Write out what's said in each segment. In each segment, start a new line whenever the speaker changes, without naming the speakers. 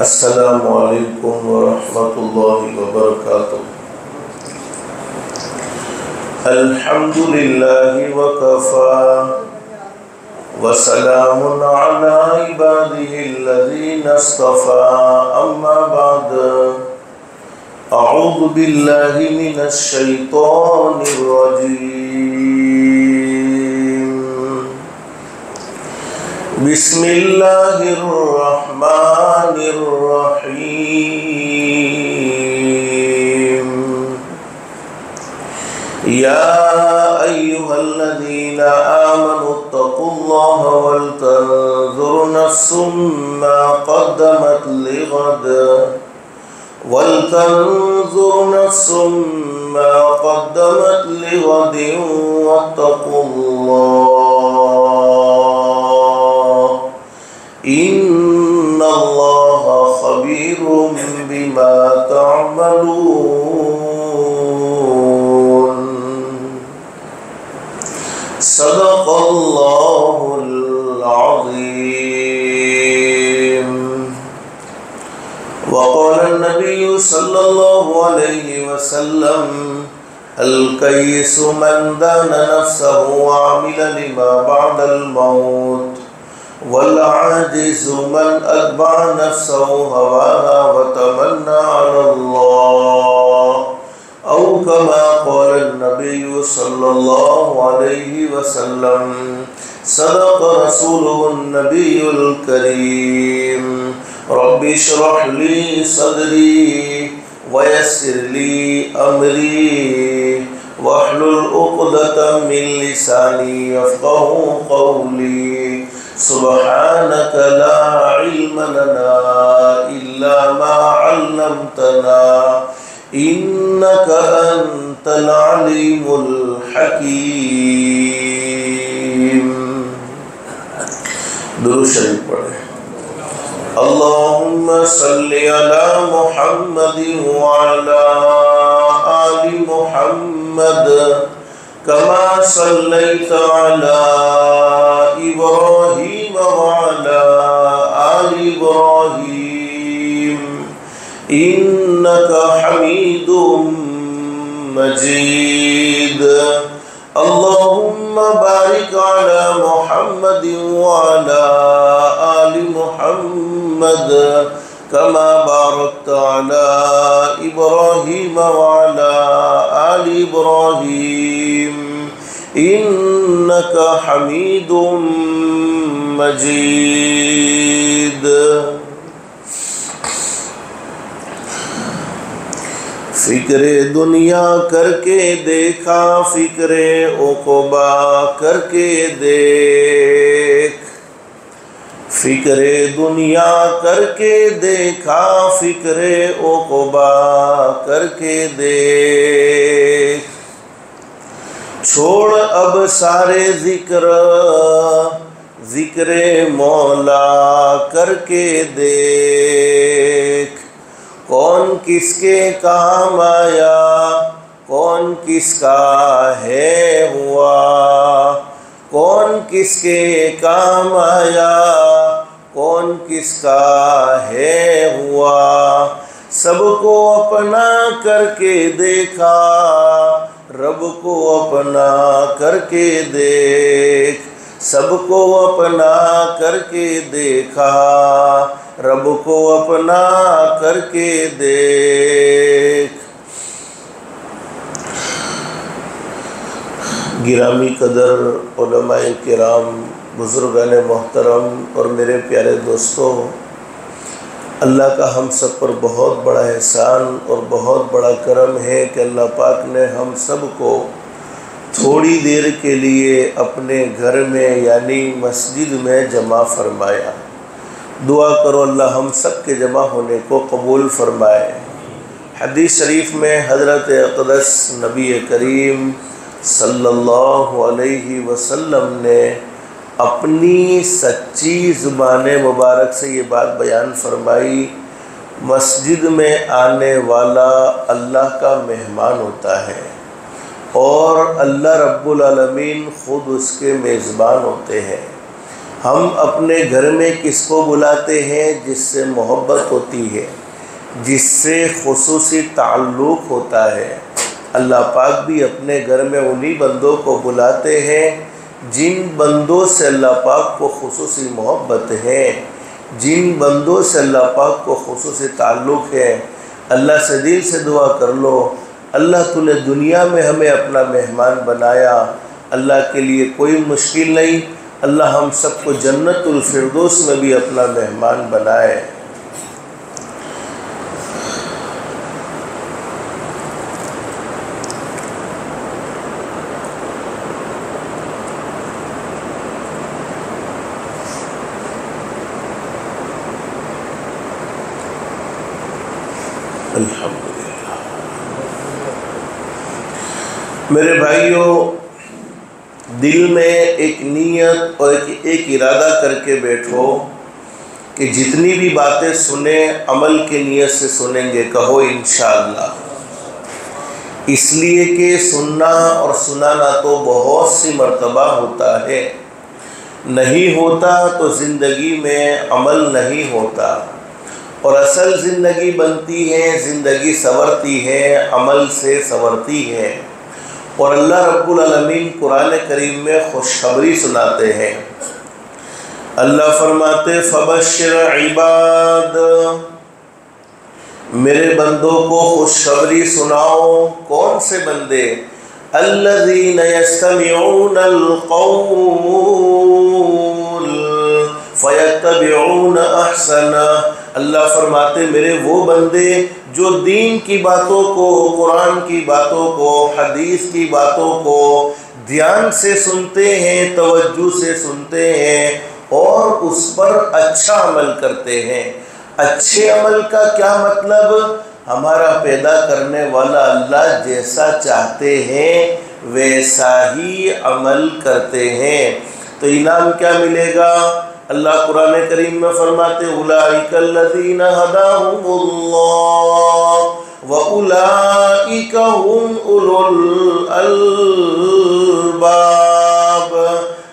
السلام علیکم ورحمۃ اللہ وبرکاتہ۔ الحمد للہ وکفى وسلام علی عباده الذین اصطفى، اما بعد، اعوذ باللہ من الشیطان الرجیم، بسم اللہ الرحمن الرحیم، یا ایہا الذین آمنوا اتقوا اللہ ولتنظر نفس ما قدمت لغد واتقوا اللہ ان اللہ خبیر بما تعملون۔ صدق اللہ العظیم۔ وقال النبی صلی اللہ علیہ وسلم: الکیس من دان نفسه وعمل لما بعد الموت، والعاجز من اتبع نفسه هواها وتمنى على الله، او كما قال النبي صلى الله عليه وسلم۔ صدق رسوله النبي الكريم۔ رب اشرح لي صدري ويسر لي امري واحلل عقدة من لساني يفقهوا قولي۔ سبحانك لا علم لنا إلا ما علمتنا إنك أنت العليم الحكيم۔ درود شریف پڑھیں۔ اللهم صل على محمد وعلى آل محمد كما صليت على إبراهيم وعلى آل إبراهيم إنك حميد مجيد۔ اللهم بارك على محمد وعلى آل محمد كما باركت على إبراهيم وعلى آل إبراهيم إنك حميد مجيد۔ فکر دنیا کر کے دیکھا، فکر عقبا کر کے دیکھ، فکر دنیا کر کے دیکھا، فکر عقبا کر کے دیکھ، چھوڑ اب سارے ذکر، ذکر مولا کر کے دیکھ، کون کس کے کام آیا، کون کس کا ہے ہوا، کون کس کے کام آیا، کون کس کا ہے ہوا، سب کو اپنا کر کے دیکھا، رب کو اپنا کر کے دیکھ، سب کو اپنا کر کے دیکھا، رب کو اپنا کر کے دیکھ۔ گرامی قدر علماء کرام، بزرگان محترم اور میرے پیارے دوستوں، اللہ کا ہم سب پر بہت بڑا احسان اور بہت بڑا کرم ہے کہ اللہ پاک نے ہم سب کو تھوڑی دیر کے لیے اپنے گھر میں یعنی مسجد میں جمع فرمایا۔ دعا کرو اللہ ہم سب کے جمع ہونے کو قبول فرمائے۔ حدیث شریف میں حضرت اقدس نبی کریم صلی اللہ علیہ وسلم نے اپنی سچی زبان مبارک سے یہ بات بیان فرمائی، مسجد میں آنے والا اللہ کا مہمان ہوتا ہے اور اللہ رب العالمین خود اس کے میزبان ہوتے ہیں۔ ہم اپنے گھر میں کس کو بلاتے ہیں؟ جس سے محبت ہوتی ہے، جس سے خصوصی تعلق ہوتا ہے۔ اللہ پاک بھی اپنے گھر میں انہی بندوں کو بلاتے ہیں جن بندوں سے اللہ پاک کو خصوصی محبت ہے، جن بندوں سے اللہ پاک کو خصوصی تعلق ہے۔ اللہ سے دل سے دعا کر لو، اللہ تو نے دنیا میں ہمیں اپنا مہمان بنایا، اللہ کے لیے کوئی مشکل نہیں، اللہ ہم سب کو جنت الفردوس میں بھی اپنا مہمان بنائے۔ الحمدللہ۔ میرے بھائیوں، دل میں ایک نیت اور ایک ارادہ کر کے بیٹھو کہ جتنی بھی باتیں سنیں عمل کی نیت سے سنیں گے، کہو انشاءاللہ۔ اس لیے کہ سننا اور سنانا تو بہت سی مرتبہ ہوتا ہے، نہیں ہوتا تو زندگی میں عمل نہیں ہوتا، اور اصل زندگی بنتی ہے، زندگی سنورتی ہے، عمل سے سنورتی ہے۔ اور اللہ رب العالمین قرآن کریم میں خوشخبری سناتے ہیں۔ اللہ فرماتے فبشر عباد، میرے بندوں کو خوشخبری سناؤ۔ کون سے بندے؟ الذین یستمعون القول فیتبعون احسنہ۔ اللہ فرماتے میرے وہ بندے جو دین کی باتوں کو، قرآن کی باتوں کو، حدیث کی باتوں کو دھیان سے سنتے ہیں، توجہ سے سنتے ہیں اور اس پر اچھا عمل کرتے ہیں۔ اچھے عمل کا کیا مطلب؟ ہمارا پیدا کرنے والا اللہ جیسا چاہتے ہیں ویسا ہی عمل کرتے ہیں، تو انعام کیا ملے گا؟ اللہ قرآن کریم میں فرماتے اولئک الذین ھداھم اللہ واولئک ھم اولو الالباب۔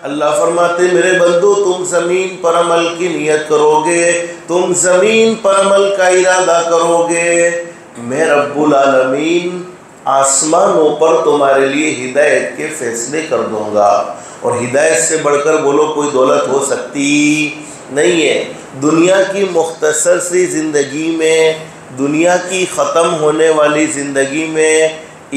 اللہ فرماتے میرے بندو تم زمین پر عمل کی نیت کرو گے، تم زمین پر عمل کا ارادہ کرو گے، میں رب العالمین آسمانوں پر تمہارے لیے ہدایت کے فیصلے کر دوں گا۔ اور ہدایت سے بڑھ کر بولو کوئی دولت ہو سکتی نہیں ہے۔ دنیا کی مختصر سی زندگی میں، دنیا کی ختم ہونے والی زندگی میں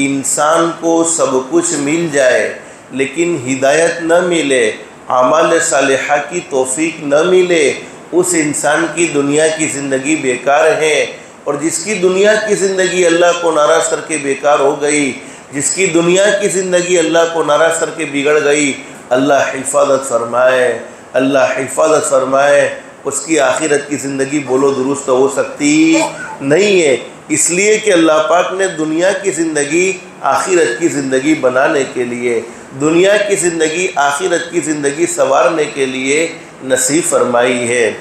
انسان کو سب کچھ مل جائے لیکن ہدایت نہ ملے، اعمال صالحہ کی توفیق نہ ملے، اس انسان کی دنیا کی زندگی بیکار ہے۔ اور جس کی دنیا کی زندگی اللہ کو ناراض کر کے بیکار ہو گئی، جس کی دنیا کی زندگی اللہ کو ناراض کر کے بگڑ گئی، اللہ حفاظت فرمائے، اللہ حفاظت فرمائے، اس کی آخرت کی زندگی بولو درست ہو سکتی نہیں ہے۔ اس لیے کہ اللہ پاک نے دنیا کی زندگی آخرت کی زندگی بنانے کے لیے، دنیا کی زندگی آخرت کی زندگی سنوارنے کے لیے نصیب فرمائی ہے۔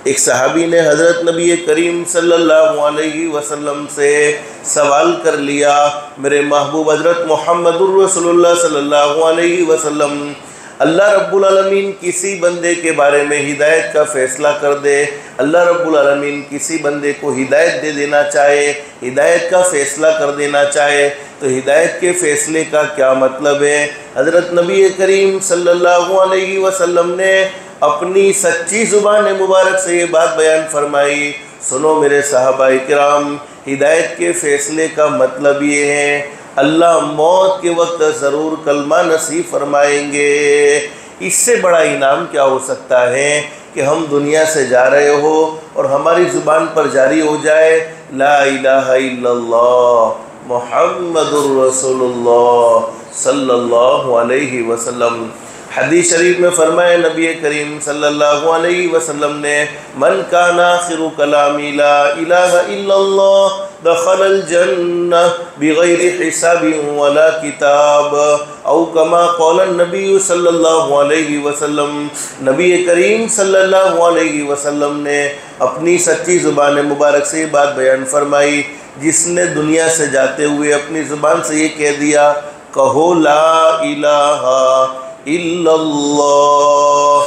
ایک صحابی نے حضرت نبی کریم صلی اللہ علیہ وسلم سے سوال کر لیا، میرے محبوب حضرت محمد الرسول اللہ صلی اللہ علیہ وسلم، اللہ رب العالمین کسی بندے کے بارے میں ہدایت کا فیصلہ کر دے، اللہ رب العالمین کسی بندے کو ہدایت دے دینا چاہے، ہدایت کا فیصلہ کر دینا چاہے تو ہدایت کے فیصلے کا کیا مطلب ہے؟ حضرت نبی کریم صلی اللہ علیہ وسلم نے اپنی سچی زبان مبارک سے یہ بات بیان فرمائی، سنو میرے صحابہ کرام، ہدایت کے فیصلے کا مطلب یہ ہے اللہ موت کے وقت ضرور کلمہ نصیب فرمائیں گے۔ اس سے بڑا انعام کیا ہو سکتا ہے کہ ہم دنیا سے جا رہے ہو اور ہماری زبان پر جاری ہو جائے لا الہ الا اللہ محمد الرسول اللہ صلی اللہ علیہ وسلم۔ حدیث شریف میں فرمایا نبی کریم صلی اللہ علیہ وسلم نے من کان آخر کلامی لا الہ الا اللہ دخل الجنہ بغیر حساب ولا کتاب او کما قال النبی صلی اللہ علیہ وسلم۔ نبی کریم صلی اللہ علیہ وسلم نے اپنی سچی زبان مبارک سے یہ بات بیان فرمائی، جس نے دنیا سے جاتے ہوئے اپنی زبان سے یہ کہہ دیا کہو لا الہ الا اللہ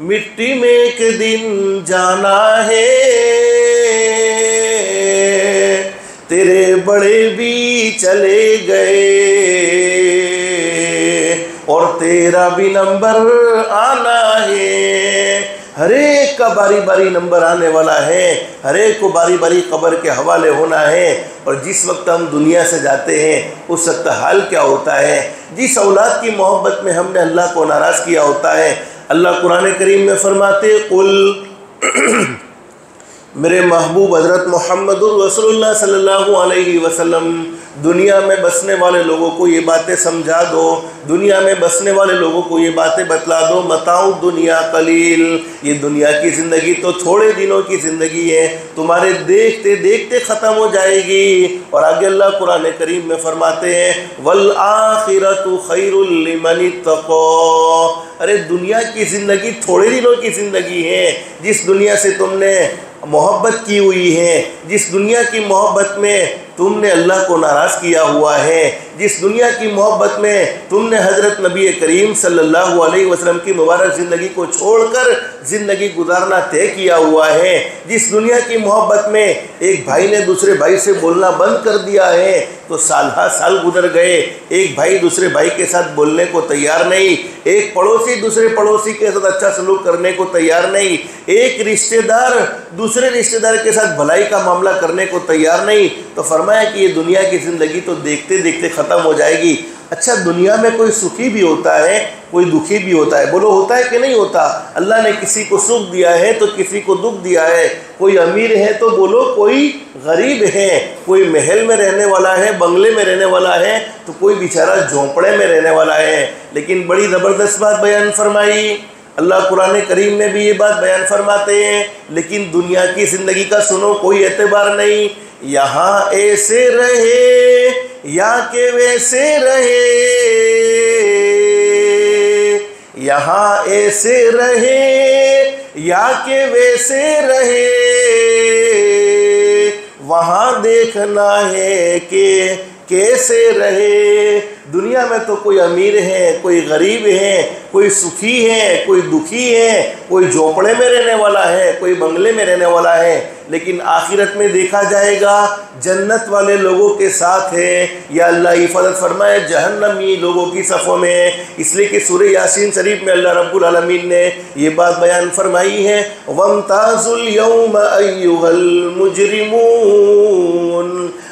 مٹی میں ایک دن جانا ہے، تیرے بڑے بھی چلے گئے اور تیرا بھی نمبر آنا ہے۔ ہر ایک کا باری باری نمبر آنے والا ہے، ہر ایک کو باری باری قبر کے حوالے ہونا ہے۔ اور جس وقت ہم دنیا سے جاتے ہیں اس وقت حال کیا ہوتا ہے؟ جس اولاد کی محبت میں ہم نے اللہ کو ناراض کیا ہوتا ہے، اللہ قرآن کریم میں فرماتے قل میرے محبوب حضرت محمد رسول اللہ صلی اللہ علیہ وسلم دنیا میں بسنے والے لوگوں کو یہ باتیں سمجھا دو، دنیا میں بسنے والے لوگوں کو یہ باتیں بتلا دو، متاع دنیا قلیل، یہ دنیا کی زندگی تو تھوڑے دنوں کی زندگی ہے، تمہارے دیکھتے دیکھتے ختم ہو جائے گی۔ اور آگے اللہ قرآن کریم میں فرماتے ہیں والآخرۃ خیر لمن اتقى، ارے دنیا کی زندگی تھوڑے دنوں کی زندگی ہے، جس دنیا سے تم نے محبت کی ہوئی ہے، جس دنیا کی محبت میں تم نے اللہ کو ناراض کیا ہوا ہے، جس دنیا کی محبت میں تم نے حضرت نبی کریم صلی اللہ علیہ وسلم کی مبارک زندگی کو چھوڑ کر زندگی گزارنا طے کیا ہوا ہے، جس دنیا کی محبت میں ایک بھائی نے دوسرے بھائی سے بولنا بند کر دیا ہے تو سال ہا سال گزر گئے، ایک بھائی دوسرے بھائی کے ساتھ بولنے کو تیار نہیں، ایک پڑوسی دوسرے پڑوسی کے ساتھ اچھا سلوک کرنے کو تیار نہیں، ایک رشتہ دار دوسرے رشتہ دار کے ساتھ بھلائی کا معاملہ کرنے کو تیار نہیں، تو فرمایا کہ یہ دنیا کی زندگی تو دیکھتے دیکھتے ختم ہو جائے گی۔ اچھا دنیا میں کوئی سکھی بھی ہوتا ہے، کوئی دکھی بھی ہوتا ہے، بولو ہوتا ہے کہ نہیں ہوتا؟ اللہ نے کسی کو سکھ دیا ہے تو کسی کو دکھ دیا ہے، کوئی امیر ہے تو بولو کوئی غریب ہے، کوئی محل میں رہنے والا ہے، بنگلے میں رہنے والا ہے تو کوئی بیچارہ جھونپڑے میں رہنے والا ہے۔ لیکن بڑی زبردست بات بیان فرمائی اللہ قرآن کریم میں بھی یہ بات بیان فرماتے ہیں، لیکن دنیا کی زندگی کا سنو کوئی اعتبار نہیں، یہاں ایسے رہے یا کہ ویسے رہے، یہاں ایسے رہے یا کہ ویسے رہے، وہاں دیکھنا ہے کہ کیسے رہے۔ دنیا میں تو کوئی امیر ہے، کوئی غریب ہے، کوئی سکھی ہے، کوئی دکھی ہے، کوئی جھونپڑے میں رہنے والا ہے، کوئی بنگلے میں رہنے والا ہے، لیکن آخرت میں دیکھا جائے گا جنت والے لوگوں کے ساتھ ہے، یا اللہ حفاظت فرمائے جہنمی لوگوں کی صفوں میں۔ اس لیے کہ سورہ یاسین شریف میں اللہ رب العالمین نے یہ بات بیان فرمائی ہے وَامْتَازُوا الْيَوْمَ أَيُّهَا الْمُجْرِمُونَ،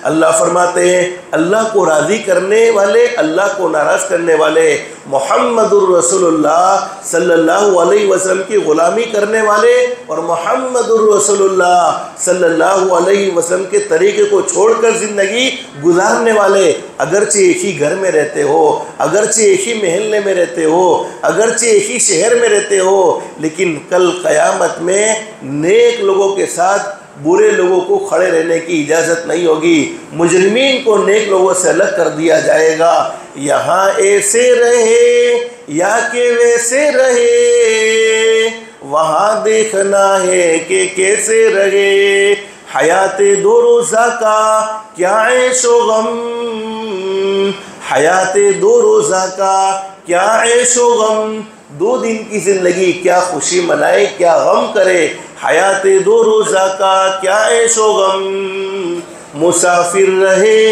اللہ فرماتے ہیں اللہ کو راضی کرنے والے، اللہ کو ناراض کرنے والے، محمد الرسول اللہ صلی اللہ علیہ وسلم کی غلامی کرنے والے اور محمد الرسول اللہ صلی اللہ علیہ وسلم کے طریقے کو چھوڑ کر زندگی گزارنے والے، اگرچہ ایک ہی گھر میں رہتے ہو، اگرچہ ایک ہی محلے میں رہتے ہو، اگرچہ ایک ہی شہر میں رہتے ہو، لیکن کل قیامت میں نیک لوگوں کے ساتھ برے لوگوں کو کھڑے رہنے کی اجازت نہیں ہوگی، مجرمین کو نیک لوگوں سے الگ کر دیا جائے گا۔ یہاں ایسے رہے یا کہ ویسے رہے، وہاں دیکھنا ہے کہ کیسے رہے، حیات دو روزہ کا کیا عیش و غم، حیات دو روزہ کا کیا عیش و غم، دو دن کی زندگی کیا خوشی منائے کیا غم کرے، حیات دو روزہ کا کیا عیش و غم، مسافر رہے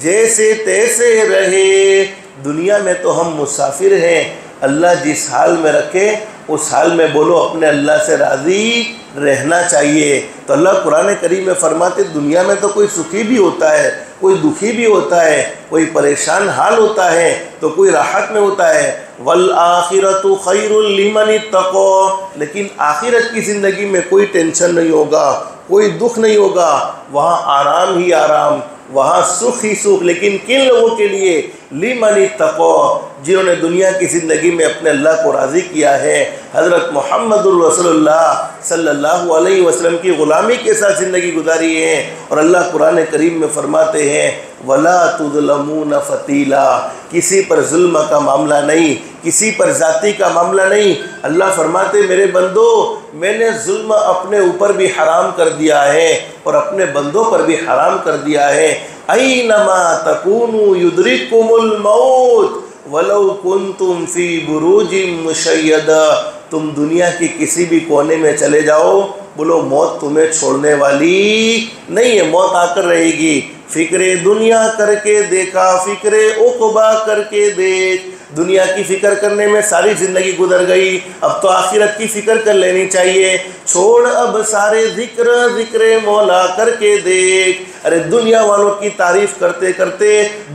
جیسے تیسے رہے۔ دنیا میں تو ہم مسافر ہیں، اللہ جس حال میں رکھے اس حال میں بولو اپنے اللہ سے راضی رہنا چاہیے۔ تو اللہ قرآن کریم میں فرماتے دنیا میں تو کوئی سکھی بھی ہوتا ہے، کوئی دکھی بھی ہوتا ہے، کوئی پریشان حال ہوتا ہے تو کوئی راحت میں ہوتا ہے، والآخرۃ خیر لمن اتقى، لیکن آخرت کی زندگی میں کوئی ٹینشن نہیں ہوگا، کوئی دکھ نہیں ہوگا، وہاں آرام ہی آرام، وہاں سکھ ہی سکھ، لیکن کن لوگوں کے لیے؟ لمن اتقى، جنہوں نے دنیا کی زندگی میں اپنے اللہ کو راضی کیا ہے، حضرت محمد الرسول اللہ صلی اللہ علیہ وسلم کی غلامی کے ساتھ زندگی گزاری ہے۔ اور اللہ قرآن کریم میں فرماتے ہیں وَلَا تُظْلَمُونَ فَتِيلًا، کسی پر ظلم کا معاملہ نہیں، کسی پر ذاتی کا معاملہ نہیں۔ اللہ فرماتے میرے بندو میں نے ظلم اپنے اوپر بھی حرام کر دیا ہے اور اپنے بندوں پر بھی حرام کر دیا ہے۔ اینما تکونوا یدرککم الموت ولو کنتم فی بروج مشیدہ، تم دنیا کے کسی بھی کونے میں چلے جاؤ، بولو موت تمہیں چھوڑنے والی نہیں ہے، موت آ کر رہے گی۔ فکر دنیا کر کے دیکھا، فکر عقبا کر کے دیکھ۔ دنیا کی فکر کرنے میں ساری زندگی گزر گئی، اب تو آخرت کی فکر کر لینی چاہیے۔ چھوڑ اب سارے ذکر، ذکر مولا کر کے دیکھ۔ ارے دنیا والوں کی تعریف کرتے کرتے،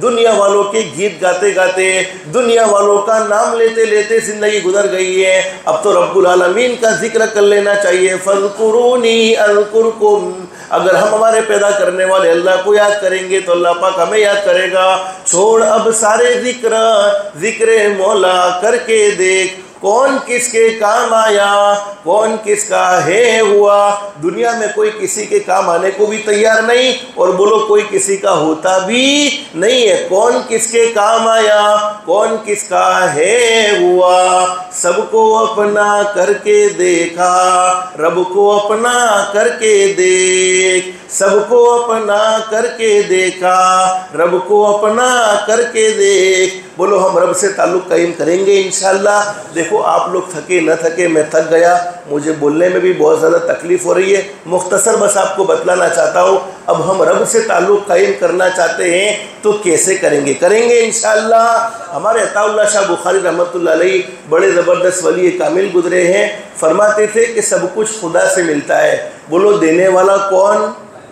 دنیا والوں کے گیت گاتے گاتے، دنیا والوں کا نام لیتے لیتے زندگی گزر گئی ہے، اب تو رب العالمین کا ذکر کر لینا چاہیے۔ فاذکرونی اذکرکم، اگر ہم ہمارے پیدا کرنے والے اللہ کو یاد کریں گے تو اللہ پاک ہمیں یاد کرے گا۔ چھوڑ اب سارے ذکر، ذکر مولا کر کے دیکھ۔ کون کس کے کام آیا، کون کس کا ہے ہوا۔ دنیا میں کوئی کسی کے کام آنے کو بھی تیار نہیں، اور بولو کوئی کسی کا ہوتا بھی نہیں ہے۔ کون کس کے کام آیا، کون کس کا ہے ہوا۔ سب کو اپنا کر کے دیکھا، رب کو اپنا کر کے دیکھ۔ سب کو اپنا کر کے دیکھا، رب کو اپنا کر کے دیکھ۔ بولو ہم رب سے تعلق قائم کریں گے انشاءاللہ۔ دیکھو آپ لوگ تھکے نہ تھکے، میں تھک گیا، مجھے بولنے میں بھی بہت زیادہ تکلیف ہو رہی ہے، مختصر بس آپ کو بتلانا چاہتا ہوں۔ اب ہم رب سے تعلق قائم کرنا چاہتے ہیں تو کیسے کریں گے؟ کریں گے انشاءاللہ۔ ہمارے عطا اللہ شاہ بخاری رحمۃ اللہ علیہ بڑے زبردست ولی کامل گزرے ہیں، فرماتے تھے کہ سب کچھ خدا سے ملتا ہے۔ بولو دینے والا کون؟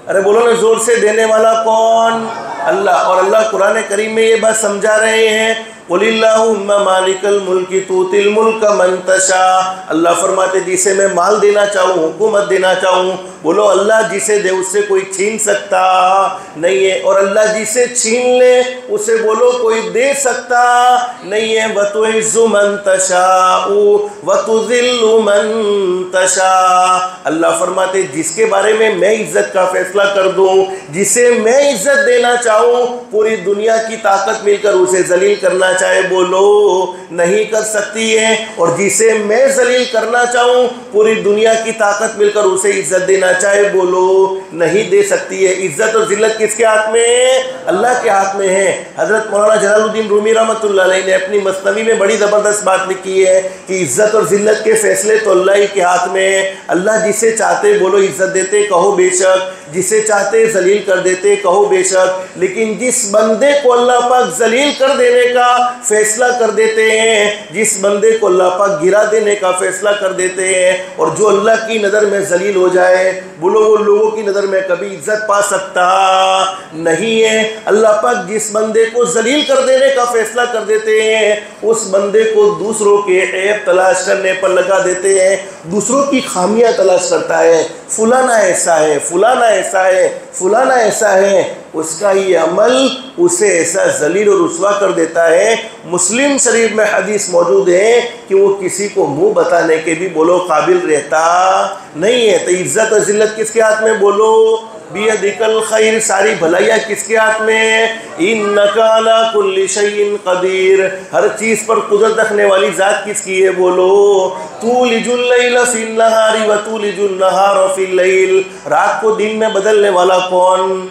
ارے بولو نا زور سے، دینے والا کون؟ اللہ۔ اور اللہ قرآن کریم میں یہ بات سمجھا رہے ہیں، قُلِ اللَّهُمَّ مَالِكَ الْمُلْكِ تُؤْتِي الْمُلْكَ مَن تَشَاءُ۔ اللہ فرماتے جسے میں مال دینا چاہوں، حکومت دینا چاہوں، بولو اللہ جسے دے اس سے کوئی چھین سکتا نہیں ہے، اور اللہ جسے چھین لے اسے بولو کوئی دے سکتا نہیں ہے۔ وَتُعِزُّ مَن تَشَاءُ وَتُذِلُّ مَن تَشَاءُ۔ اللہ فرماتے جس کے بارے میں عزت کا فیصلہ کر دوں، جسے میں عزت دینا چاہوں، پوری دنیا کی طاقت مل کر اسے ذلیل کرنا چاہے بولو نہیں کر سکتی ہے، اور جسے میں ذلیل کرنا چاہوں پوری دنیا کی طاقت مل کر اسے عزت دینا چاہے بولو نہیں دے سکتی ہے۔ عزت اور ذلت کس کے ہاتھ میں ہے؟ اللہ کے ہاتھ میں ہے۔ حضرت مولانا جلال الدین رومی رحمۃ اللہ علیہ نے اپنی مثنوی میں بڑی زبردست بات لکھی ہے کہ عزت اور ذلت کے فیصلے تو اللہ ہی کے ہاتھ میں ہے۔ اللہ جسے چاہتے بولو عزت دیتے کہو بے شک، جسے چاہتے ذلیل کر دیتے کہو بے شک، لیکن جس بندے کو اللہ پاک ذلیل کر دینے کا فیصلہ کر دیتے ہیں، جس بندے کو اللہ پاک گرا دینے کا فیصلہ کر دیتے ہیں، اور جو اللہ کی نظر میں ذلیل ہو جائے، بولو وہ لوگوں کی نظر میں کبھی عزت پا سکتا نہیں ہے۔ اللہ پاک جس بندے کو ذلیل کر دینے کا فیصلہ کر دیتے ہیں، اس بندے کو دوسروں کے عیب تلاش کرنے پر لگا دیتے ہیں، دوسروں کی خامیاں تلاش کرتا ہے، فلانا ایسا ہے، فلانا ایسا ہے، فلانا ایسا ہے، اس کا یہ عمل اسے ایسا ذلیل اور رسوا کر دیتا ہے۔ مسلم شریف میں حدیث موجود ہے کہ وہ کسی کو منہ بتانے کے بھی بولو قابل رہتا نہیں ہے۔ تو عزت اور ذلت کس کے ہاتھ میں بولو؟ بیدک الخیر، ساری بھلائیاں کس کے ہاتھ میں؟ انک علی کل شیء قدیر، ہر چیز پر قدرت رکھنے والی ذات کس کی ہے بولو؟ تولج اللیل فی النہار وتولج النہار فی اللیل، رات کو دن میں بدلنے والا کون؟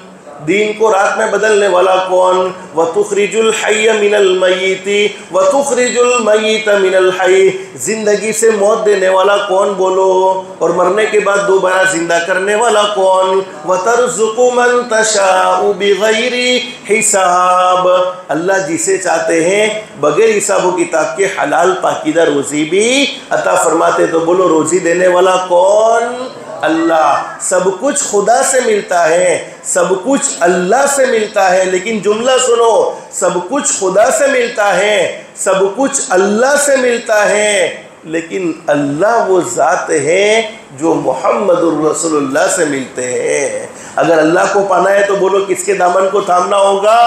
دین کو رات میں بدلنے والا کون؟ وَتُخْرِجُ الْحَيَّ مِنَ الْمَيِّتِ وَتُخْرِجُ الْمَيِّتَ مِنَ الْحَيِّ، زندگی سے موت دینے والا کون بولو؟ اور مرنے کے بعد دوبارہ زندہ کرنے والا کون؟ وَتَرْزُقُ مَن تَشَاءُ بِغَيْرِ حِسَاب، اللہ جسے چاہتے ہیں بغیر حساب و کتاب کے حلال پاکیزہ روزی بھی عطا فرماتے۔ تو بولو روزی دینے والا کون؟ اللہ۔ سب کچھ خدا سے ملتا ہے، سب کچھ اللہ سے ملتا ہے، لیکن جملہ سنو، سب کچھ خدا سے ملتا ہے، سب کچھ اللہ سے ملتا ہے، لیکن اللہ وہ ذات ہے جو محمد الرسول اللہ سے ملتے ہیں۔ اگر اللہ کو پانا ہے تو بولو کس کے دامن کو تھامنا ہوگا؟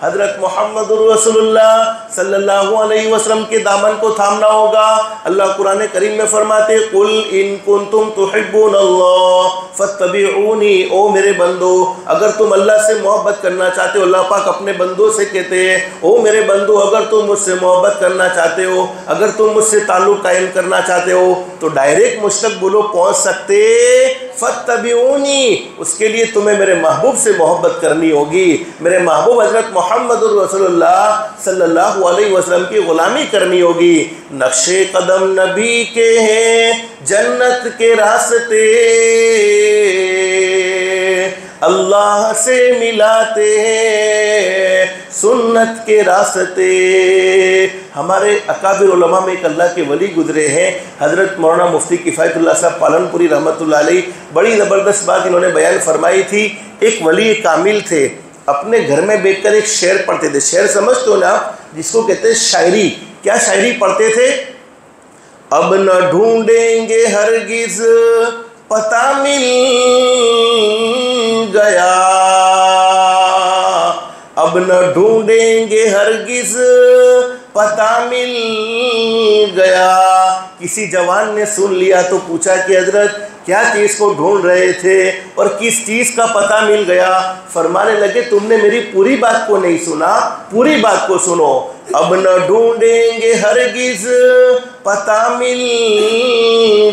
حضرت محمد الرسول اللہ صلی اللہ علیہ وسلم کے دامن کو تھامنا ہوگا۔ اللہ قرآن کریم میں فرماتے قُلْ إِن كُنْتُمْ تُحِبُّونَ اللَّهَ فَاتَّبِعُونِي، او میرے بندو اگر تم اللہ سے محبت کرنا چاہتے ہو، اللہ پاک اپنے بندوں سے کہتے ہیں او میرے بندو اگر تم مجھ سے محبت کرنا چاہتے ہو، اگر تم مجھ سے تعلق قائم کرنا چاہتے ہو تو ڈائریکٹ مجھ تک بولو پہنچ سکتے، فَاتَّبِعُونِي، اس کے لیے تمہیں میرے محبوب سے محبت کرنی ہوگی، میرے محبوب حضرت محمد الرسول اللہ صلی اللہ علیہ وسلم کی غلامی کرنی ہوگی۔ نقش قدم نبی کے ہیں جنت کے راستے، اللہ سے ملاتے ہیں سنت کے راستے۔ ہمارے اکابر علماء میں ایک اللہ کے ولی گزرے ہیں، حضرت مولانا مفتی کفایت اللہ صاحب پالنپوری رحمۃ اللہ علیہ۔ بڑی زبردست بات انہوں نے بیان فرمائی تھی۔ ایک ولی کامل تھے، اپنے گھر میں بیٹھ کر ایک شعر پڑھتے تھے۔ شعر سمجھتے ہو نا جس کو کہتے ہیں شاعری؟ کیا شاعری پڑھتے تھے؟ اب نہ ڈھونڈیں گے ہرگز پتہ مل گیا، اب نہ ڈھونڈیں گے ہرگز پتہ مل گیا۔ کسی جوان نے سن لیا تو پوچھا کہ حضرت کیا چیز کو ڈھونڈ رہے تھے اور کس چیز کا پتہ مل گیا؟ فرمانے لگے تم نے میری پوری بات کو نہیں سنا، پوری بات کو سنو۔ اب نہ ڈھونڈیں گے ہرگز پتہ مل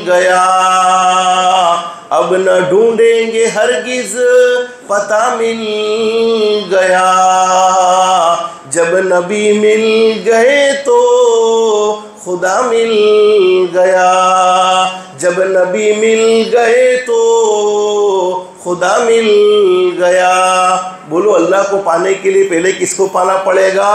گیا، اب نہ ڈھونڈیں گے ہرگز پتہ مل گیا، جب نبی مل گئے تو خدا مل گیا، جب نبی مل گئے تو خدا مل گیا۔ بولو اللہ کو پانے کے لیے پہلے کس کو پانا پڑے گا؟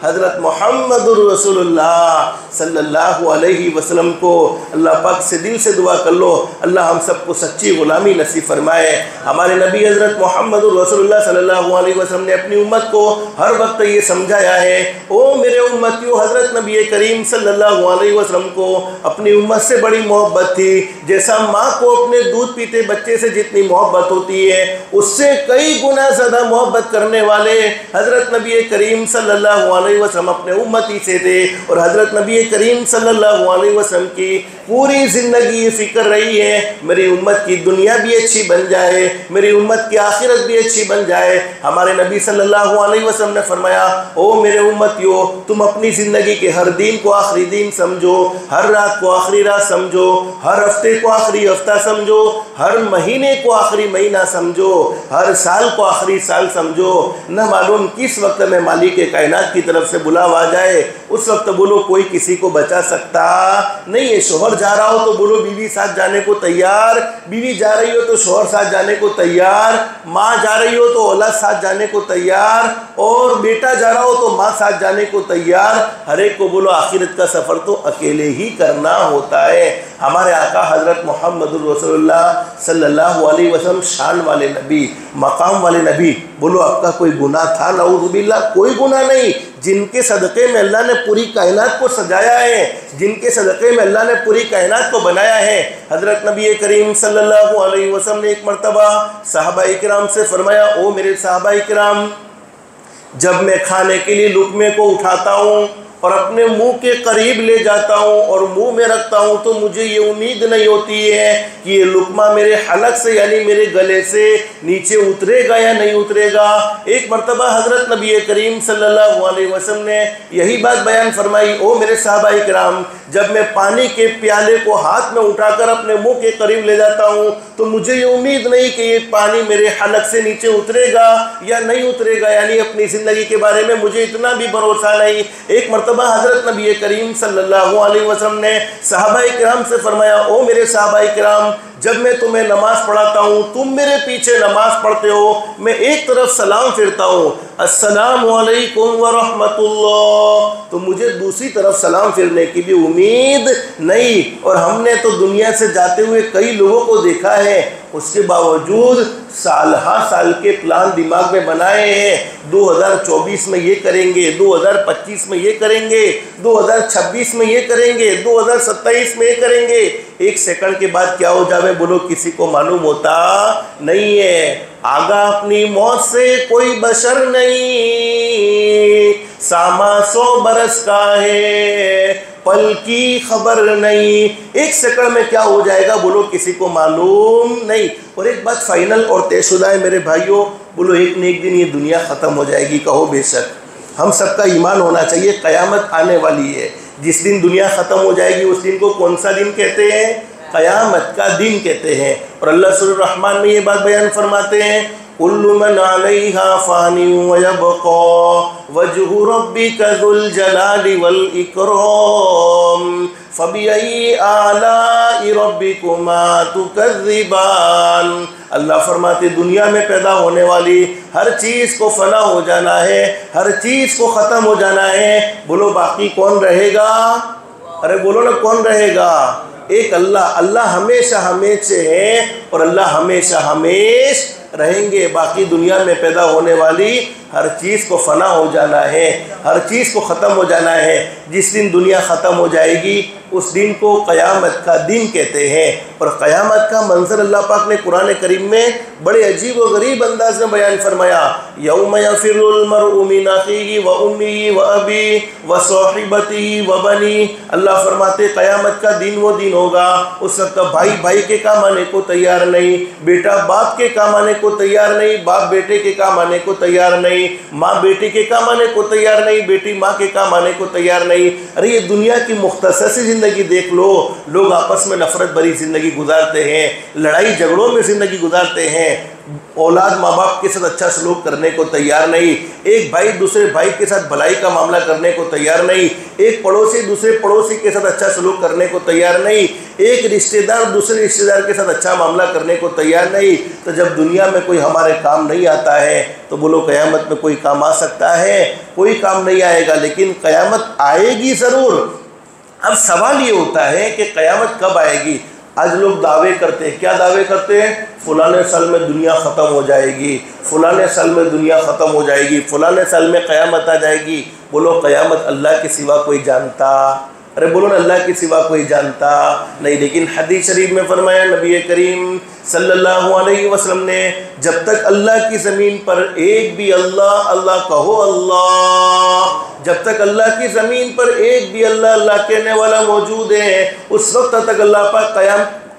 حضرت محمد الرسول اللہ صلی اللہ علیہ وسلم کو۔ اللہ پاک سے دل سے دعا کر لو اللہ ہم سب کو سچی غلامی نصیب فرمائے۔ ہمارے نبی حضرت محمد الرسول اللہ صلی اللہ علیہ وسلم نے اپنی امت کو ہر وقت یہ سمجھایا ہے، او میرے امتیوں، حضرت نبی کریم صلی اللہ علیہ وسلم کو اپنی امت سے بڑی محبت تھی۔ جیسا ماں کو اپنے دودھ پیتے بچے سے جتنی محبت ہوتی ہے، اس سے کئی گنا زیادہ محبت کرنے والے حضرت نبی کریم صلی اللہ علیہ وسلم اپنے امتی سے تھے۔ اور حضرت نبی کریم صلی اللہ علیہ وسلم کی پوری زندگی یہ فکر رہی ہے میری امت کی دنیا بھی اچھی بن جائے، میری امت کی آخرت بھی اچھی بن جائے۔ ہمارے نبی صلی اللہ علیہ وسلم نے فرمایا، او میرے امتیوں، تم اپنی زندگی کے ہر دن کو آخری دن سمجھو، ہر رات کو آخری رات سمجھو، ہر ہفتے کو آخری ہفتہ سمجھو، ہر مہینے کو آخری مہینہ سمجھو، ہر سال کو آخری سال سمجھو۔ نہ معلوم کس وقت میں مالک کائنات کی طرف سے بلاوا آ جائے، اس وقت بولو کوئی کسی کو بچا سکتا نہیں ہے۔ شوہر جا رہا ہو تو بولو بیوی ساتھ جانے کو تیار، بیوی جا رہی ہو تو شوہر ساتھ جانے کو تیار، ماں جا رہی ہو تو اولاد ساتھ جانے کو تیار، اور بیٹا جا رہا ہو تو ماں ساتھ جانے کو تیار۔ ہر ایک کو بولو آخرت کا سفر تو اکیلے ہی کرنا ہوتا ہے۔ ہمارے آقا حضرت محمد الرسول اللہ صلی اللہ علیہ وسلم شان والے نبی، مقام والے نبی، بولو آپ کا کوئی گناہ تھا؟ نعوذ باللہ کوئی گناہ نہیں۔ جن کے صدقے میں اللہ نے پوری کائنات کو سجایا ہے، جن کے صدقے میں اللہ نے پوری کائنات کو بنایا ہے۔ حضرت نبی کریم صلی اللہ علیہ وسلم نے ایک مرتبہ صحابہ اکرام سے فرمایا، او میرے صحابہ اکرام، جب میں کھانے کے لیے لقمے کو اٹھاتا ہوں اور اپنے منہ کے قریب لے جاتا ہوں اور منہ میں رکھتا ہوں تو مجھے یہ امید نہیں ہوتی ہے کہ یہ لقمہ میرے حلق سے یعنی میرے گلے سے نیچے اترے گا یا نہیں اترے گا۔ ایک مرتبہ حضرت نبی کریم صلی اللہ علیہ وسلم نے یہی بات بیان فرمائی، او میرے صحابہ کرام، جب میں پانی کے پیالے کو ہاتھ میں اٹھا کر اپنے منہ کے قریب لے جاتا ہوں تو مجھے یہ امید نہیں کہ یہ پانی میرے حلق سے نیچے اترے گا یا نہیں اترے گا، یعنی اپنی زندگی کے بارے میں مجھے اتنا بھی بھروسہ نہیں۔ ایک مرتبہ حضرت نبی کریم صلی اللہ علیہ وسلم نے صحابہ کرام سے فرمایا، او میرے صحابہ کرام، جب میں تمہیں نماز پڑھاتا ہوں تم میرے پیچھے نماز پڑھتے ہو، میں ایک طرف سلام پھرتا ہوں، السلام علیکم ورحمۃ اللہ، تو مجھے دوسری طرف سلام پھرنے کی بھی امید نہیں۔ اور ہم نے تو دنیا سے جاتے ہوئے کئی لوگوں کو دیکھا ہے، اس کے باوجود سال ہر سال کے پلان دماغ میں بنائے ہیں، 2024 میں یہ کریں گے، 2025 میں یہ کریں گے، 2026 میں یہ کریں گے، 2027 میں یہ کریں گے۔ ایک سیکنڈ کے بعد کیا ہو جاوے بولو کسی کو معلوم ہوتا نہیں ہے۔ آگاہ اپنی موت سے کوئی بشر نہیں، ساما 100 برس کا ہے، پل کی خبر نہیں۔ ایک سیکنڈ میں کیا ہو جائے گا بولو کسی کو معلوم نہیں۔ اور ایک بات فائنل اور طے شدہ ہے میرے بھائیوں، بولو ایک نہ ایک دن یہ دنیا ختم ہو جائے گی، کہو بے شک۔ ہم سب کا ایمان ہونا چاہیے قیامت آنے والی ہے۔ جس دن دنیا ختم ہو جائے گی اس دن کو کون سا دن کہتے ہیں؟ قیامت کا دن کہتے ہیں۔ اور اللہ سورہ الرحمن میں یہ بات بیان فرماتے ہیں کل من علیہا فان ویبقى وجہ ربک ذو الجلال والاکرام فبأي آلاء ربكما تكذبان۔ اللہ فرماتے دنیا میں پیدا ہونے والی ہر چیز کو فنا ہو جانا ہے، ہر چیز کو ختم ہو جانا ہے، بولو باقی کون رہے گا؟ ارے بولو نا کون رہے گا؟ ایک اللہ۔ اللہ ہمیشہ ہمیشہ ہے اور اللہ ہمیشہ ہمیشہ رہیں گے۔ باقی دنیا میں پیدا ہونے والی ہر چیز کو فنا ہو جانا ہے، ہر چیز کو ختم ہو جانا ہے۔ جس دن دنیا ختم ہو جائے گی اس دن کو قیامت کا دن کہتے ہیں۔ اور قیامت کا منظر اللہ پاک نے قرآن کریم میں بڑے عجیب و غریب انداز میں بیان فرمایا، یوم یفر المرء من اخیہ و امہ و ابیہ و صاحبتہ و بنیہ۔ اللہ فرماتے قیامت کا دن وہ دن ہوگا اس وقت بھائی بھائی کے کام آنے کو تیار نہیں، بیٹا باپ کے کام آنے کو تیار نہیں، باپ بیٹے کے کام آنے کو تیار نہیں، ماں بیٹی کے کام آنے کو تیار نہیں، بیٹی ماں کے کام آنے کو تیار نہیں۔ ارے یہ دنیا کی مختصر سی زندگی دیکھ لو، لوگ آپس میں نفرت بھری زندگی گزارتے ہیں، لڑائی جھگڑوں میں زندگی گزارتے ہیں، اولاد ماں باپ کے ساتھ اچھا سلوک کرنے کو تیار نہیں، ایک بھائی دوسرے بھائی کے ساتھ بھلائی کا معاملہ کرنے کو تیار نہیں، ایک پڑوسی دوسرے پڑوسی کے ساتھ اچھا سلوک کرنے کو تیار نہیں، ایک رشتہ دار دوسرے رشتہ دار کے ساتھ اچھا معاملہ کرنے کو تیار نہیں۔ تو جب دنیا میں کوئی ہمارے کام نہیں آتا ہے تو بولو قیامت میں کوئی کام آ سکتا ہے؟ کوئی کام نہیں آئے گا، لیکن قیامت آئے گی ضرور۔ اب سوال یہ ہوتا ہے کہ قیامت کب آئے گی؟ آج لوگ دعوے کرتے ہیں، کیا دعوے کرتے ہیں؟ فلاں سال میں دنیا ختم ہو جائے گی، فلاں سال میں دنیا ختم ہو جائے گی، فلاں سال میں قیامت آ جائے گی۔ بولو قیامت اللہ کے سوا کوئی جانتا؟ ارے بولو نا اللہ کے سوا کوئی جانتا نہیں۔ لیکن حدیث شریف میں فرمایا نبی کریم صلی اللہ علیہ وسلم نے جب تک اللہ کی زمین پر ایک بھی اللہ اللہ کہو اللہ، جب تک اللہ کی زمین پر ایک بھی اللہ اللہ کہنے والا موجود ہے اس وقت تک اللہ پاک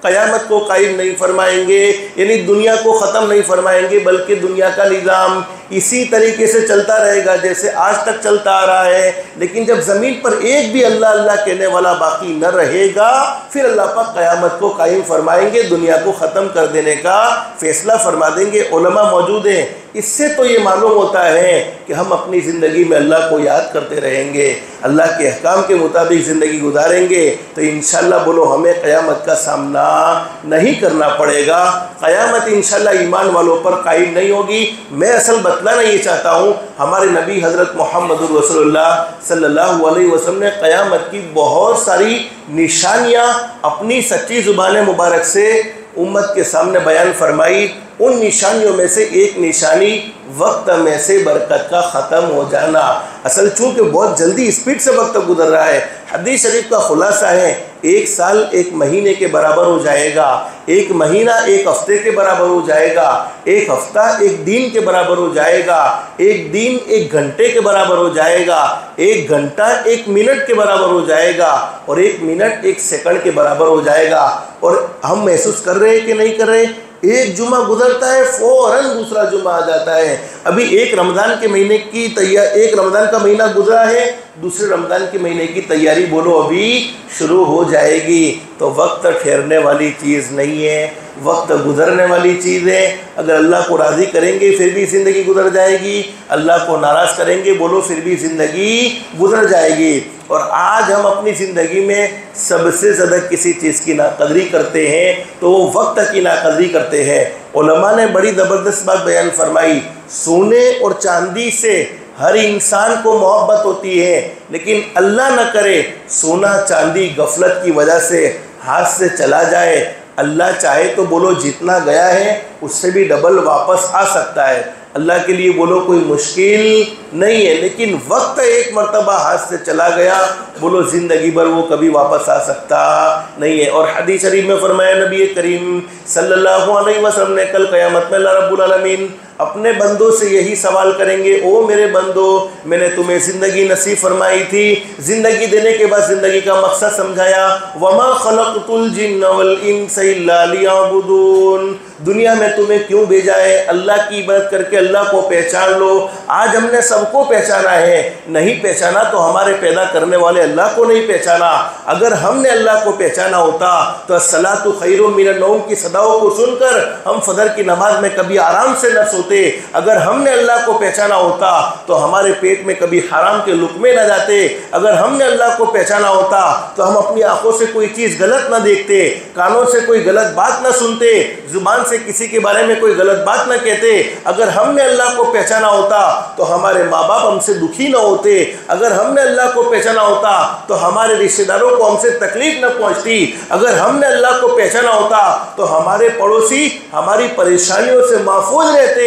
قیامت کو قائم نہیں فرمائیں گے، یعنی دنیا کو ختم نہیں فرمائیں گے، بلکہ دنیا کا نظام اسی طریقے سے چلتا رہے گا جیسے آج تک چلتا آ رہا ہے۔ لیکن جب زمین پر ایک بھی اللہ اللہ کہنے والا باقی نہ رہے گا پھر اللہ پاک قیامت کو قائم فرمائیں گے، دنیا کو ختم کر دینے کا فیصلہ فرما دیں گے۔ علماء موجود ہیں، اس سے تو یہ معلوم ہوتا ہے کہ ہم اپنی زندگی میں اللہ کو یاد کرتے رہیں گے، اللہ کے احکام کے مطابق زندگی گزاریں گے تو انشاءاللہ بولو ہمیں قیامت کا سامنا نہیں کرنا پڑے گا۔ قیامت انشاءاللہ ایمان والوں پر قائم نہیں ہوگی۔ میں اصل بتلانا یہ چاہتا ہوں، ہمارے نبی حضرت محمد رسول اللہ صلی اللہ علیہ وسلم نے قیامت کی بہت ساری نشانیاں اپنی سچی زبان مبارک سے امت کے سامنے بیان فرمائی۔ ان نشانیوں میں سے ایک نشانی وقت میں سے برکت کا ختم ہو جانا۔ اصل چونکہ بہت جلدی اسپیڈ سے وقت گزر رہا ہے، حدیث شریف کا خلاصہ ہے ایک سال ایک مہینے کے برابر ہو جائے گا، ایک مہینہ ایک ہفتے کے برابر ہو جائے گا، ایک ہفتہ ایک دن کے برابر ہو جائے گا، ایک دن ایک گھنٹے کے برابر ہو جائے گا، ایک گھنٹہ ایک منٹ کے برابر ہو جائے گا، اور ایک منٹ ایک سیکنڈ کے برابر ہو جائے گا۔ اور ہم محسوس کر رہے ہیں کہ نہیں کر رہے؟ ایک جمعہ گزرتا ہے فوراً دوسرا جمعہ آ جاتا ہے۔ ابھی ایک رمضان کے مہینے کی ایک رمضان کا مہینہ گزرا ہے، دوسرے رمضان کے مہینے کی تیاری بولو ابھی شروع ہو جائے گی۔ تو وقت ٹھہرنے والی چیز نہیں ہے، وقت گزرنے والی چیز ہے۔ اگر اللہ کو راضی کریں گے پھر بھی زندگی گزر جائے گی، اللہ کو ناراض کریں گے بولو پھر بھی زندگی گزر جائے گی۔ اور آج ہم اپنی زندگی میں سب سے زیادہ کسی چیز کی ناقدری کرتے ہیں تو وہ وقت کی ناقدری کرتے ہیں۔ علماء نے بڑی زبردست بات بیان فرمائی، سونے اور چاندی سے ہر انسان کو محبت ہوتی ہے، لیکن اللہ نہ کرے سونا چاندی غفلت کی وجہ سے ہاتھ سے چلا جائے، اللہ چاہے تو بولو جتنا گیا ہے اس سے بھی ڈبل واپس آ سکتا ہے۔ اللہ کے لیے بولو کوئی مشکل نہیں ہے، لیکن وقت ایک مرتبہ ہاتھ سے چلا گیا بولو زندگی بھر وہ کبھی واپس آ سکتا نہیں ہے۔ اور حدیث شریف میں فرمایا نبی کریم صلی اللہ علیہ وسلم نے کل قیامت میں اللہ رب العالمین اپنے بندوں سے یہی سوال کریں گے، او میرے بندو میں نے تمہیں زندگی نصیب فرمائی تھی، زندگی دینے کے بعد زندگی کا مقصد سمجھایا، وما خلقت الجن والانس الا لیعبدون، دنیا میں تمہیں کیوں بھیجا ہے؟ اللہ کی عبادت کر کے اللہ کو پہچان لو۔ آج ہم نے سب کو پہچانا ہے، نہیں پہچانا تو ہمارے پیدا کرنے والے اللہ کو نہیں پہچانا۔ اگر ہم نے اللہ کو پہچانا ہوتا تو الصلاۃ خیر من النوم کی صداؤں کو سن کر ہم فجر کی نماز میں کبھی آرام سے نہ سوتے۔ اگر ہم نے اللہ کو پہچانا ہوتا تو ہمارے پیٹ میں کبھی حرام کے لقمے نہ جاتے۔ اگر ہم نے اللہ کو پہچانا ہوتا تو ہم اپنی آنکھوں سے کوئی چیز غلط نہ دیکھتے، کانوں سے کوئی غلط بات نہ سنتے، زبان سے کسی کے بارے میں کوئی غلط بات نہ کہتے۔ اگر ہم نے اللہ کو پہچانا ہوتا تو ہمارے ماں باپ ہم سے دکھی نہ ہوتے۔ اگر ہم نے اللہ کو پہچانا ہوتا تو ہمارے رشتہ داروں کو ہم سے تکلیف نہ پہنچتی۔ اگر ہم نے اللہ کو پہچانا ہوتا تو ہمارے پڑوسی ہماری پریشانیوں سے محفوظ رہتے۔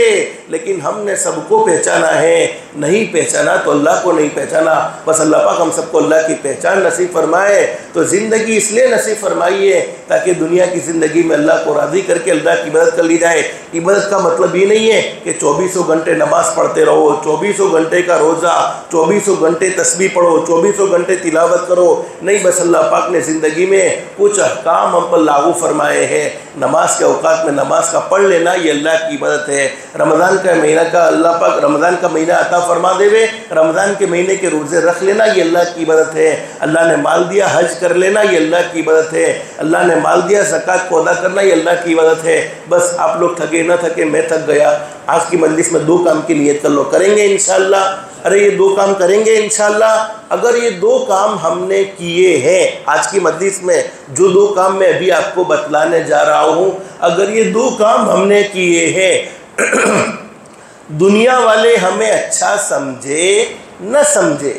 لیکن ہم نے سب کو پہچانا ہے، نہیں پہچانا تو اللہ کو نہیں پہچانا۔ بس اللہ پاک ہم سب کو اللہ کی پہچان نصیب فرمائے۔ تو زندگی اس لیے نصیب فرمائی ہے تاکہ دنیا کی زندگی میں اللہ کو راضی کر کے اللہ کی عبادت کر لی جائے۔ عبادت کا مطلب یہ نہیں ہے کہ 24 گھنٹے نماز پڑھتے رہو، 24 گھنٹے کا روزہ، 24 گھنٹے تسبیح پڑھو، 24 گھنٹے تلاوت کرو، نہیں۔ بس اللہ پاک نے زندگی میں کچھ احکام ہم پر لاگو فرمائے ہیں۔ نماز کے اوقات میں نماز کا پڑھ لینا یہ اللہ کی عبادت ہے۔ رمضان کا مہینہ کا اللہ پاک رمضان کا مہینہ عطا فرما دے وے، رمضان کے مہینے کے روزے رکھ لینا یہ اللہ کی عبادت ہے۔ اللہ نے مال دیا حج کر لینا یہ اللہ کی عبادت ہے۔ اللہ نے مال دیا زکوٰۃ کو ادا کرنا یہ اللہ کی عبادت ہے۔ بس آپ لوگ تھکے نہ تھکے، میں تھک گیا۔ آج کی مجلس میں 2 کام کی نیت کر لو، کریں گے انشاءاللہ۔ ارے یہ 2 کام کریں گے انشاءاللہ۔ اگر یہ 2 کام ہم نے کیے ہیں آج کی مجلس میں، جو 2 کام میں ابھی آپ کو بتلانے جا رہا ہوں، اگر یہ 2 کام ہم نے کیے ہیں، دنیا والے ہمیں اچھا سمجھے نہ سمجھے،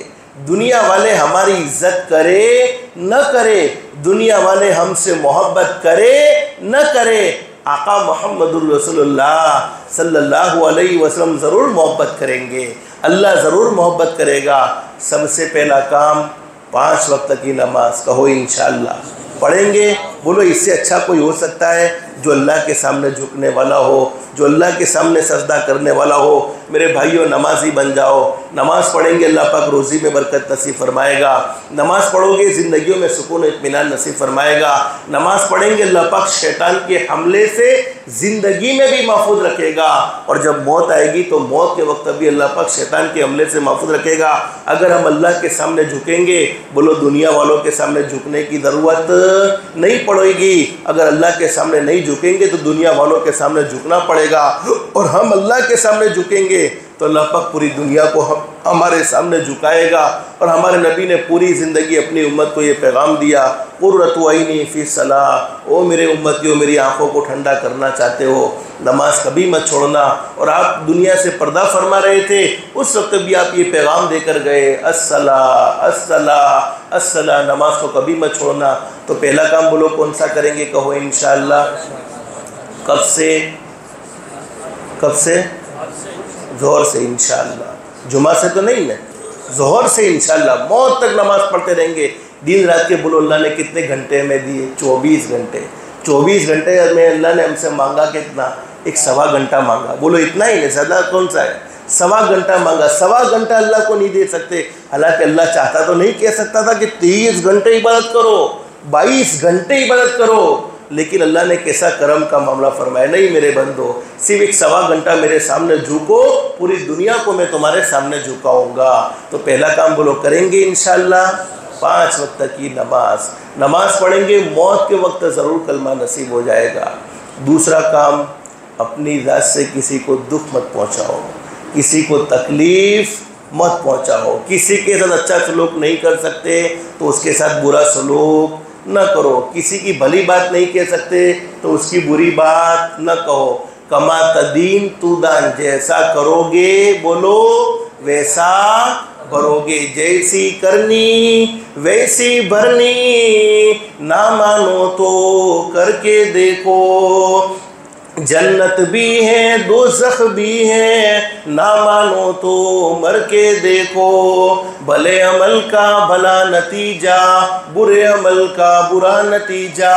دنیا والے ہماری عزت کرے نہ کرے، دنیا والے ہم سے محبت کرے نہ کرے، آقا محمد الرسول اللہ صلی اللہ علیہ وسلم ضرور محبت کریں گے، اللہ ضرور محبت کرے گا۔ سب سے پہلا کام 5 وقت کی نماز، کہو انشاءاللہ پڑھیں گے۔ بولو اس سے اچھا کوئی ہو سکتا ہے؟ جو اللہ کے سامنے جھکنے والا ہو، جو اللہ کے سامنے سجدہ کرنے والا ہو۔ میرے بھائیوں نمازی بن جاؤ، نماز پڑھیں گے اللہ پاک روزی میں برکت نصیب فرمائے گا، نماز پڑھو گے زندگیوں میں سکون و اطمینان نصیب فرمائے گا، نماز پڑھیں گے اللہ پاک شیطان کے حملے سے زندگی میں بھی محفوظ رکھے گا، اور جب موت آئے گی تو موت کے وقت بھی اللہ پاک شیطان کے حملے سے محفوظ رکھے گا۔ اگر ہم اللہ کے سامنے جھکیں گے، بولو دنیا والوں کے سامنے جھکنے کی ضرورت نہیں پڑے گی۔ اگر اللہ کے سامنے نہیں جھکیں گے تو دنیا والوں کے سامنے جھکنا پڑے گا، اور ہم اللہ کے سامنے جھکیں گے تو اللہ پاک پوری دنیا کو ہمارے سامنے جھکائے گا۔ اور ہمارے نبی نے پوری زندگی اپنی امت کو یہ پیغام دیا، قرۃ عینی فی الصلاۃ، او میرے امتیوں میری آنکھوں کو ٹھنڈا کرنا چاہتے ہو نماز کبھی مت چھوڑنا۔ اور آپ دنیا سے پردہ فرما رہے تھے، اس وقت بھی آپ یہ پیغام دے کر گئے، الصلاۃ الصلاۃ الصلاۃ، نماز کو کبھی مت چھوڑنا۔ تو پہلا کام بولو کون سا کریں گے، کہو انشاءاللہ۔ کب سے؟ ظہر سے انشاءاللہ، جمعہ سے تو نہیں ہے، ظہر سے انشاءاللہ موت تک نماز پڑھتے رہیں گے۔ دن رات کے بولو اللہ نے کتنے گھنٹے میں دیے؟ 24 گھنٹے۔ 24 گھنٹے میں اللہ نے ہم سے مانگا کتنا؟ 1.25 گھنٹہ مانگا۔ بولو اتنا ہی ہے، زیادہ کون سا ہے؟ 1.25 گھنٹہ مانگا۔ 1.25 گھنٹہ اللہ کو نہیں دے سکتے، حالانکہ اللہ چاہتا تو نہیں کہہ سکتا تھا کہ 30 گھنٹے عبادت کرو، 22 گھنٹے عبادت کرو، لیکن اللہ نے کیسا کرم کا معاملہ فرمایا، نہیں میرے بندو صرف 1.25 گھنٹہ میرے سامنے جھکو، پوری دنیا کو میں تمہارے سامنے جھکاؤں گا۔ تو پہلا کام بولو کریں گے انشاءاللہ، 5 وقت کی نماز، نماز پڑھیں گے، موت کے وقت ضرور کلمہ نصیب ہو جائے گا۔ دوسرا کام، اپنی ذات سے کسی کو دکھ مت پہنچاؤ، کسی کو تکلیف مت پہنچاؤ، کسی کے ساتھ اچھا سلوک نہیں کر سکتے تو اس کے ساتھ برا سلوک نہ کرو، کسی کی بھلی بات نہیں کہہ سکتے تو اس کی بری بات نہ کہو۔ کما تدین تو دان، جیسا کرو گے بولو ویسا بھرو گے، جیسی کرنی ویسی بھرنی، نہ مانو تو کر کے دیکھو، جنت بھی ہے دوزخ بھی ہے، نہ مانو تو مر کے دیکھو، بھلے عمل کا بھلا نتیجہ، برے عمل کا برا نتیجہ،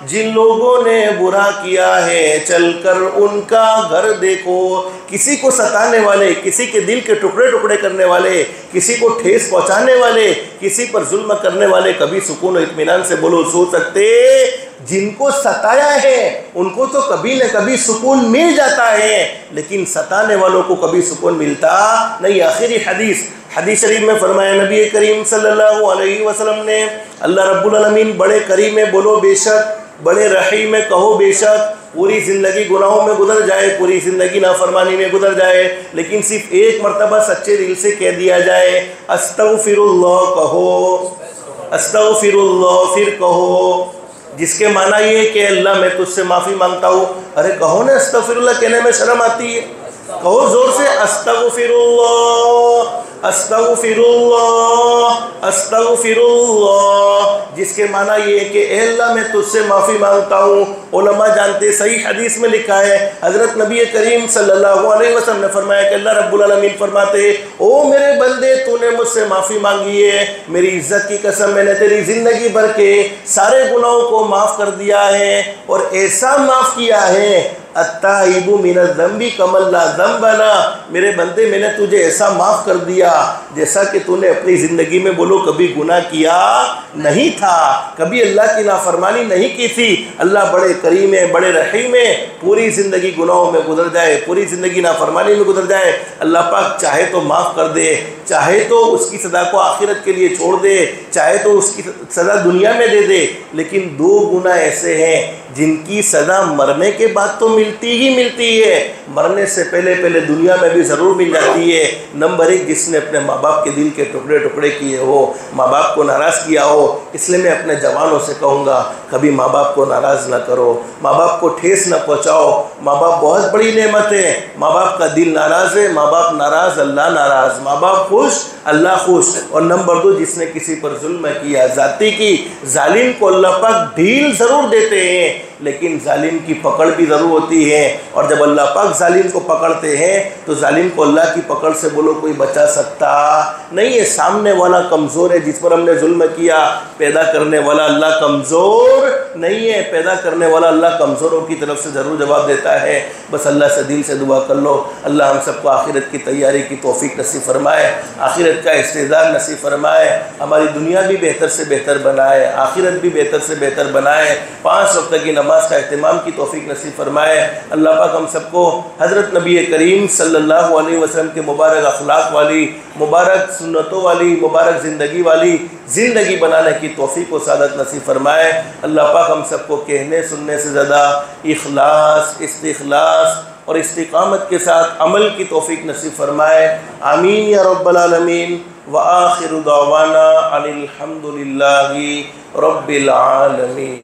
جن لوگوں نے برا کیا ہے چل کر ان کا گھر دیکھو۔ کسی کو ستانے والے، کسی کے دل کے ٹکڑے ٹکڑے کرنے والے، کسی کو ٹھیس پہنچانے والے، کسی پر ظلم کرنے والے کبھی سکون و اطمینان سے بولو سو سکتے جن کو ستایا ہے ان کو تو کبھی نہ کبھی سکون مل جاتا ہے، لیکن ستانے والوں کو کبھی سکون ملتا نہیں۔ آخری حدیث شریف میں فرمایا نبی کریم صلی اللہ علیہ وسلم نے، اللہ رب العالمین بڑے کریم ہے بولو بے شک، بڑے رحیم ہے کہو بے شک، پوری زندگی گناہوں میں گزر جائے، پوری زندگی نافرمانی میں گزر جائے، لیکن صرف ایک مرتبہ سچے دل سے کہہ دیا جائے استغفر اللہ، کہو استغفر اللہ، پھر کہو، جس کے معنی یہ ہے کہ اللہ میں تجھ سے معافی مانگتا ہوں۔ ارے کہو نا استغفر اللہ، کہنے میں شرم آتی ہے، کہو زور سے استغفر اللہ، استغفر اللہ، استغفر اللہ، جس کے معنی یہ ہے کہ اے اللہ میں تجھ سے معافی مانگتا ہوں۔ علماء جانتے، صحیح حدیث میں لکھا ہے، حضرت نبی کریم صلی اللہ علیہ وسلم نے فرمایا کہ اللہ رب العالمین فرماتے، او میرے بندے تو نے مجھ سے معافی مانگی ہے، میری عزت کی قسم میں نے تیری زندگی بھر کے سارے گناہوں کو معاف کر دیا ہے، اور ایسا معاف کیا ہے التائب من الذنب کمن لا ذنب لہ، میرے بندے میں نے تجھے ایسا معاف کر دیا جیسا کہ تو نے اپنی زندگی میں بولو کبھی گناہ کیا نہیں تھا، کبھی اللہ کی نافرمانی نہیں کی تھی۔ اللہ بڑے کریم ہے، بڑے رحیم ہے، پوری زندگی گناہوں میں گزر جائے، پوری زندگی نافرمانی میں گزر جائے، اللہ پاک چاہے تو معاف کر دے، چاہے تو اس کی سزا کو آخرت کے لیے چھوڑ دے، چاہے تو اس کی سزا دنیا میں دے دے، لیکن دو گناہ ایسے ہیں جن کی سزا مرنے کے بعد تو ملتی ہی ملتی ہے، مرنے سے پہلے دنیا میں بھی ضرور مل جاتی ہے۔ نمبر ایک، جس نے اپنے ماں باپ کے دل کے ٹکڑے ٹکڑے کیے ہو، ماں باپ کو ناراض کیا ہو، اس لیے میں اپنے جوانوں سے کہوں گا کبھی ماں باپ کو ناراض نہ کرو، ماں باپ کو ٹھیس نہ پہنچاؤ، ماں باپ بہت بڑی نعمت ہے، ماں باپ کا دل ناراض ہے، ماں باپ ناراض اللہ ناراض، ماں باپ خوش اللہ خوش۔ اور نمبر دو، جس نے کسی پر ظلم کیا، زیادتی کی، ظالم کو اللہ پاک ڈھیل ضرور دیتے ہیں لیکن ظالم کی پکڑ بھی ضرور ہوتی ہے، اور جب اللہ پاک ظالم کو پکڑتے ہیں تو ظالم کو اللہ کی پکڑ سے بولو کوئی بچا سکتا نہیں ہے۔ سامنے والا کمزور ہے جس پر ہم نے ظلم کیا، پیدا کرنے والا اللہ کمزور نہیں ہے، پیدا کرنے والا اللہ کمزوروں کی طرف سے ضرور جواب دیتا ہے۔ بس اللہ سے دل سے دعا کر لو، اللہ ہم سب کو آخرت کی تیاری کی توفیق نصیب فرمائے، آخرت کا استعداد نصیب فرمائے، ہماری دنیا بھی بہتر سے بہتر بنائے، آخرت بھی بہتر سے بہتر بنائے، 5 وقت کی نماز کا اہتمام کی توفیق نصیب فرمائے۔ اللہ پاک ہم سب کو حضرت نبی کریم صلی اللہ علیہ وسلم کے مبارک اخلاق والی، مبارک سنتوں والی، مبارک زندگی والی زندگی بنانے کی توفیق و سعادت نصیب فرمائے۔ اللہ پاک ہم سب کو کہنے سننے سے زیادہ اخلاص، استخلاص اور استقامت کے ساتھ عمل کی توفیق نصیب فرمائے، آمین یا رب العالمین۔ وآخر دعوانا ان الحمد للہ رب العالمین۔